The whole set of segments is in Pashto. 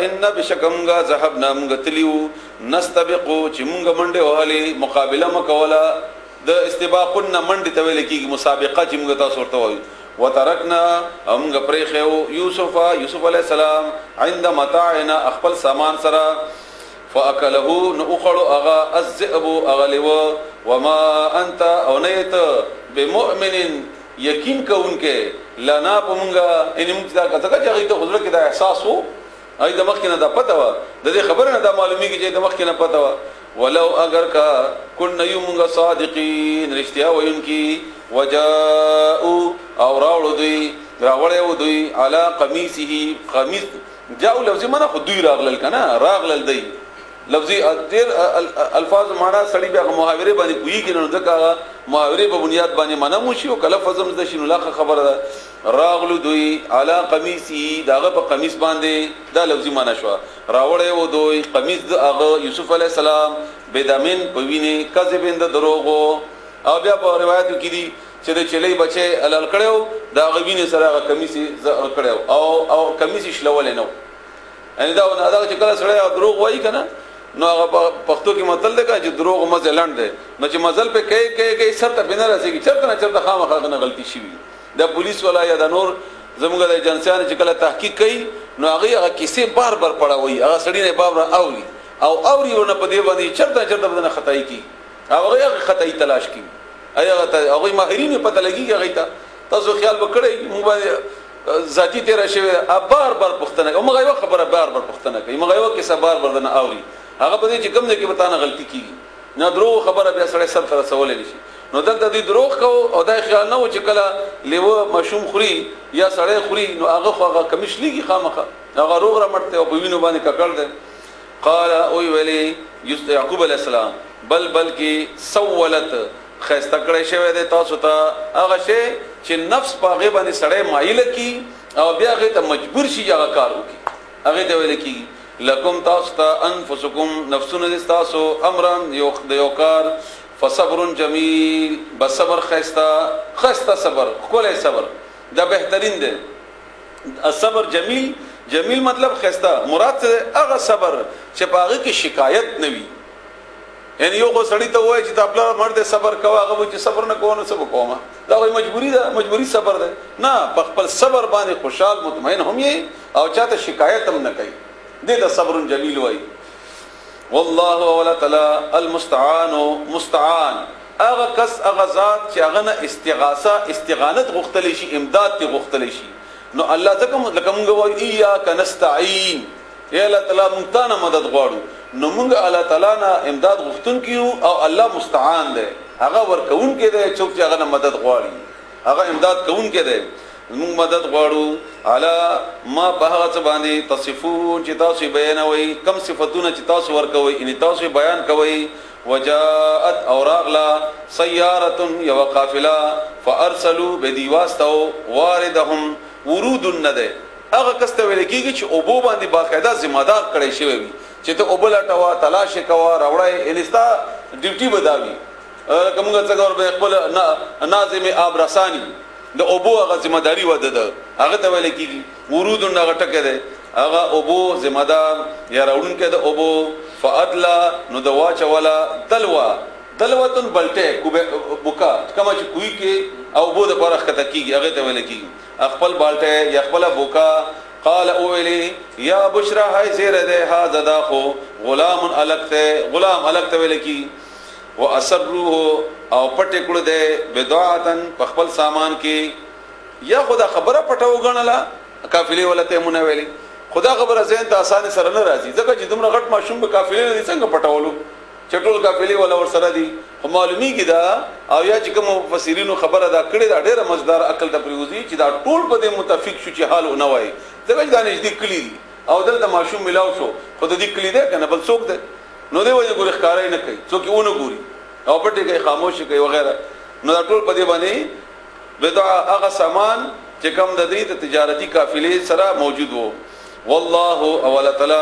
ان بشکمغا ذهبنا مغتلیو نستبقو چې مونږ منډه وهلې مقابله مکولا د استباقنا منډه ته ویل کیږي مسابقه چې مونږ تاسو ورته وایو وترکنا امغه پرېخو یوسف علیہ السلام عند متاعنا خپل سامان سره فاكله نخلو اغا الذئب اغلو وما انت اونيت بمؤمن یقین کوونکې لنا پمغه ان موږ دا کته چې هغه ته حضور کې دا احساس وو اې د مخ کې نه دا پته و د دې خبره نه دا معلومیږي چې د مخ کې نه پته و ولو اگر کا كن يومغ صادقين رښتیا وایونکي وجاءوا او راوړو دوی علی قمیصه قمیص جاءوا لفظ معنا خو دوی راغلل کنه راغلل دی لفظي الفاظ معنا سړي بیا محاوره باندې کوي کې نو ځکه محاوره په بنیاد باندې معنا مو شي او کله فزم د شنو لاخه خبره ده راغلو دوی علی قمیصه داغه په قمیص باندې دا لفظي معنا شو راوړې و دوی قمیص د هغه یوسف علی السلام بدمن په ویني کذبند دروغو او بیا په روایت کې دي چې د چلې بچي الل کړو دا غوینه سره هغه قمیص کړو او قمیص شلول نه ان دا چې کله سره دروغ وایي کنه نو هغه پښتو کې متل ده چې دروغ مزه لاند ده نو چې مزل په کې سر ته بنه راځي چرته نه چرته خامخا نه غلطي شي د پولیس ولا یا د نور زموږ د ایجنسیان چې کله تحقیق کوي نو هغه کیسه بار پړاوي هغه سړی نه باب اوري او ورنه په دې باندې چرته بدنه خدای کی هغه خدای تلاش کی هغه ماهرین پته لګي هغه ته تاسو خیال وکړئ مو باندې ذاتی تیرا شوی بار پښتنه او مغه خبره بار پښتنه کوي مغه کیسه بار نه اوري هغه په دې چې کوم نه کې وتانه غلطي کیږي نه درو خبره بیا سره سر تر سوال نشي نو دلته دې دروغ کو او دا خیال نه و چې کله لیوه مشوم خوري یا سړی خوري نو هغه کمش لګي خامخه هغه روغ را مټته او په وینو باندې ککړ ده قال او ویلی یعقوب علیہ السلام بلکې سولت خسته کړی شوی دی تاسو ته هغه شی چې نفس په هغه باندې سړی مایل کی او بیا هغه ته مجبور شي هغه کار وکړي هغه ته ویل کی لکم تاسو ته انفسکم نفسون تاسو امرن یو کار فصبر جمیل بصبر خسته صبر کوله صبر دا بهترین دی الصبر جمیل مطلب خسته مراد څه هغه صبر چې پاغه کې شکایت نه وي یعنی یو کو سړی ته وای چې خپل مرد صبر کوه هغه چې صبر نه کوو نو څه وکوم دا وای مجبوری صبر ده نه خپل صبر باندې خوشحال مطمئن هم یې او چاته شکایت هم نه کوي دې دا صبر جمیل وای والله ولا تعالی المستعان هغه کس هغه ذات چې هغه نه استغاثت غختلی شي امداد ته غختلی شي نو الله ځکه لکه موږ وایو ایاک نستعين یا الله تعالی موږ ته مدد غواړو نو موږ الله تعالی نه امداد غوښتون کیو او الله مستعان دی هغه ورکون کې دی چې هغه نه مدد غواړي هغه امداد کوون کې دی موږ مدد غواړو الا ما په هغه څه باندې تصفون چې تاسو بیانوي کم صفاتونه چې تاسو ورکوي ان تاسو بیان کوي وجاءت اوراغلا سياره یو قافله فارسلوا بدیواستو واردهم ورود النده هغه کسته ویل کیږي چې اوبو باندې باقاعده ذمہ دار کړی شوی وي چې ته اوبل ټوا تلاش کوا راوړای انستا ډیوټي بداوي کومه څنګه ور به خپل ناظم آب رسانی د اوبو هغه ذمہ داری وده ده هغه ته ویل کیږي ورود النغه ټکه ده هغه اوبو ذمہ دار یا راوړون کې د اوبو فادلا نو د واچ ولا دلوتن بلټه بوکا کما چې کوی کې او بو د پرخ کته کیږي هغه ته ویل کیږي خپل بالټه یا خپل بوکا قال اولی یا بشرا هاي زیر ده ها زداخو غلام الکته ویل کی واسروه او پټ کړه ده بدعاتن خپل سامان کې یا خدا خبره پټو غنلا قافله ولته مونږ ویلي خدا خبره زین ته اسانه سره نه راځي ځکه چې دومره غټ ماشوم به قافله نه څنګه پټولو چټول قافله ولا ور سره دي معلومی کی دا او یا چې کوم مفسرینو خبره دا کړي دا ډېر مزدار عقل د پریوزي چې دا ټول په دې متفق شو چې حال نه وای ځکه دا نږدې کلی او دلته ماشوم ملاو شو خو د دې کلی ده کنه بل څوک ده نو دی وایي ګور ښکارای نه کوي څوک یې ونه ګوري او پټي کوي خاموش کوي وغیرہ نو دا ټول په دې باندې بدع هغه سامان چې کوم د دې تجارتی قافلې سره موجود وو والله اول تعالی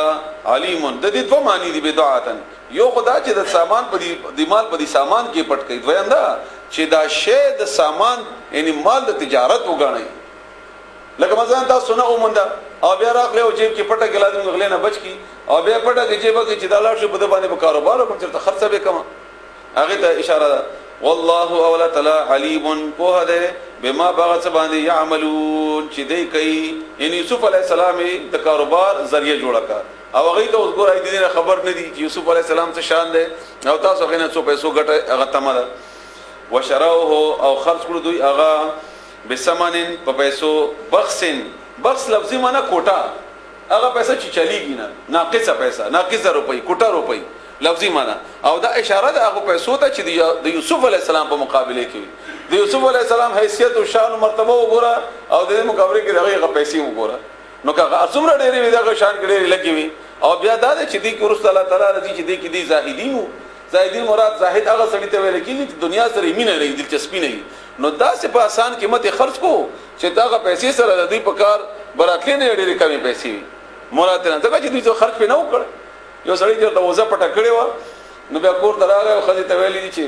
علیم د دې دوه معنی دي بدعاتن یو خدا چې د سامان په دې مال په دې سامان کې پټ کوي دویندا چې دا شی د سامان یعنی مال د تجارت وګڼي لکه مثلا تاسو نه اومنده او بیا راغله او جیب کې پټه کې لازم غلې نه بچ کی او بیا پټه کې جیب کې چې دالار شو په باندې په کاروبار کوم چې خرڅه به کما هغه ته اشاره ده والله اولا تعالی علیم په هده بما باغ باندې يعملون چې دی کوي ان یوسف علی السلام د کاروبار ذریعہ جوړه کا او هغه ته اوس ګورای دي خبر نه دي چې یوسف علی السلام څه شان ده او تاسو غینه څو پیسو ګټه هغه تمره وشراوه او خرج کړو دوی هغه بسمنن په پیسو بخس لفظي معنی کوټه هغه پیسې چې چلیږي نه ناقصه پیسې ناقصه روپۍ کوټه روپۍ لفظي معنی او دا اشاره ده هغه پیسو ته چې د یوسف علی السلام په مقابله کې د یوسف علی السلام حیثیت او شان او مرتبه وګوره او د مقابله کې دغه پیسې وګوره نو که څومره ډېرې وي دغه شان کې ډېرې لګي وي او بیا دا چې دې کې رسول الله تعالی رضی چې دې کې دي زاهدین مراد زاهد هغه سړی ته ویل کېږي چې دنیا سره مینه لري دلچسپي نه نو دا سه په آسان قیمت خرج کو چې داغه پیسې سره د دې په کار براتلې نه ډېرې کمې پیسې مراد نه ځکه چې دوی خرج په نه وکړ یو سړی چې د وزه پټه کړی و نو بیا کور ته راغی او خځې ته ویلې چې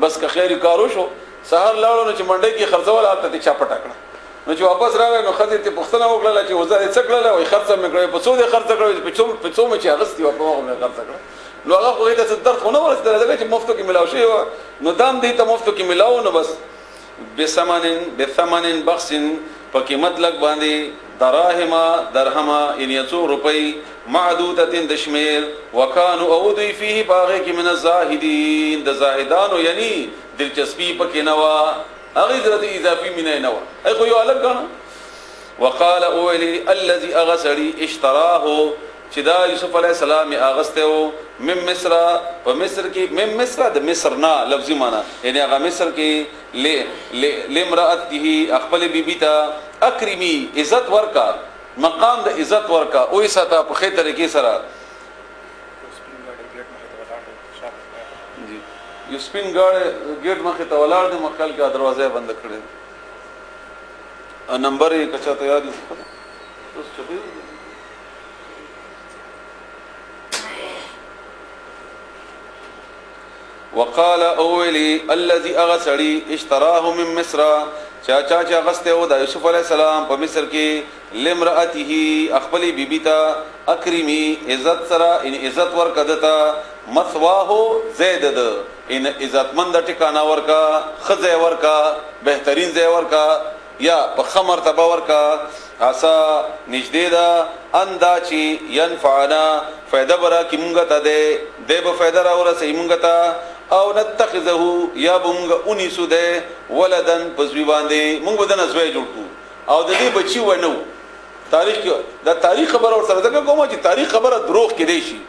بس که خیر کارو شو سهار لاړو نو چې منډۍ کې خرڅول حالت ته چا پټه کړه نو چې واپس راغی نو خځې ته پوښتنه وکړه چې وزه یې څه کړله وایي خرڅه مې کړې په څو دې خرڅه کړې په څو مې چې اغستې وه په هغه مې خرڅه کړه نو هغه خو دې ته درد خو نه ورسېدلی ځکه چې مفتو کې ملاو شوی وه نو دام دې ته مفتو کې ملاو نو بس بثمن بخس په قیمت لګ باندې درهما ان یڅو روپۍ معدودة دشمیر وکانو او دوی فيه باغه کې من الزاهدین د زاهدانو یعنی دلچسپی پکې نه وا هغه ذات اضافي مینه نه وا خو یو الګ کنه وقال اولی الذي اغسری اشتراه چې دا یوسف علی السلام اغسته من مصر په مصر کې من مصر د مصر نه لفظي معنی یعنی هغه مصر کې لمرأته خپل بیبی ته اکرمی عزت ورکا مقام د عزت ورکا او ساته په خې طریقې سره یو سپین ګیټ مخه ته ولاړ دي مخکل کې دروازه بند کړې نمبر یې کچا ته یاد اوس چپی وقال اولي الذي اغسري اشتراه من مصر چا غسته او د یوسف علی السلام په مصر کې لمرأته خپل بیبی ته اکرمی عزت سره ان عزت ورکدتا مثواه زید ده ان عزتمند ټکانه ورکا خزه ورکا بهترین ځای ورکا یا په خمر تبا ورکا اسا نږدې ده اندا چې ينفعنا فائدہ برا کی مونږ ته ده به فائدہ را ورسې مونږ ته او نتخذه یا بونږ اونیسو ده ولدن پسوی باندې مونږ بدن زوی جوړ کو او د دې بچي ونو تاریخ دا تاریخ خبر اور سره دا کومه چې تاریخ خبره دروغ کې دی شي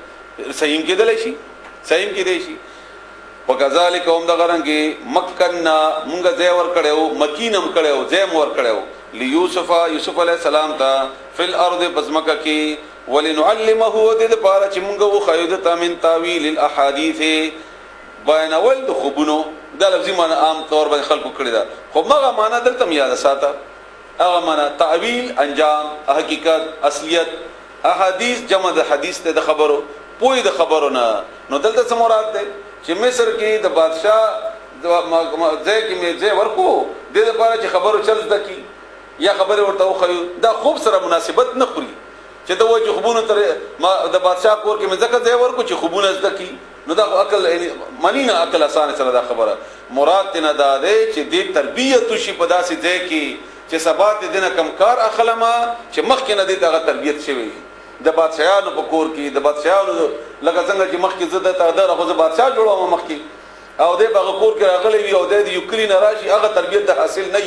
صحیح کې دی شي وکذالک هم د غرنګي مکننا مونږ ځای ور کړو مکینم کړو ځای مور کړو لیوسف یوسف علی السلام ته فل ارض بزمکه کې ولنعلمه د لپاره چې مونږ وو خیود تامن تاویل الاحاديث بیانول د خوبونو دا لفظي معنی عام طور باندې خلکو کړی دا خو هغه معنی دلته یاد ساته هغه معنی تعویل انجام حقیقت اصلیت احادیث جمع د حدیث ته د خبرو پوی د خبرو نه نو دلته څه مراد ده چې مصر کې د بادشاہ ځای کې مې ځای ورکو د لپاره چې خبرو چل دکی یا خبره ورته خو دا خوب سره مناسبت نه خوري چې د وجه خوبونه تر ما د بادشاہ کور کې مې ځکه ځای ورکو چې خوبونه دکی نو دا عقل منینا عقل اسانه سره دا خبره مراد نه دا ده چې د تربیت شي په داسې ځای کې چې سبات دینه کمکار اخلما چې مخکې نه دي دغه تربیت شوی د بادشاہانو په کور کې د بادشاہانو لکه څنګه چې مخکې زده ته د راغو بادشاہ جوړو مخکې او د بغه کور کې راغلی وي او د یوکرین راشي هغه تربیت د حاصل نه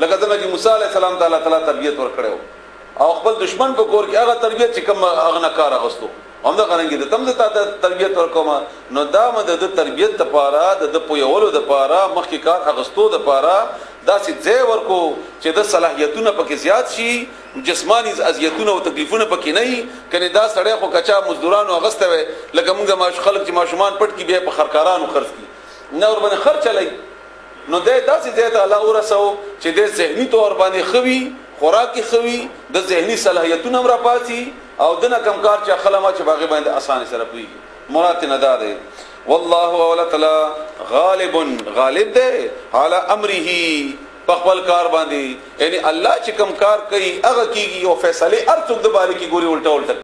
لکه څنګه چې موسی علی السلام تعالی تربیت ورکړو او خپل دشمن په کور کې هغه تربیت چې کوم اغنه کار اغستو هم دا غننګي د تم ته تربیت ورکوما نو دا مدد تربیت د پاره د پویولو د پاره مخکې کار اغستو د پاره دا سي ځای ورکو چې د صلاحیتونو پکې زیات شي جسمانی اذیتونه او تکلیفونه پکې نه وي کنه دا سړی خو کچا مزدورانو اغسته وي لکه موږ ماش خلک چې ماشومان پټ کې بیا په خرکارانو خرڅ کی نه ور باندې خرچ لای نو داسې ځای ته الله ورسو چې د ذهني تور باندې خوي خوراکي خوي د ذهني صلاحیتونو را پاتې او دنه کمکار چې خلما چې باغې باندې اسانه سره پويږي مراد نه ده والله ولا تعالی غالب ده على امره په خپل کار باندې یعنی الله چې کوم کار کوي هغه کیږي او فیصله هر څوک د باندې کی ګوري الټا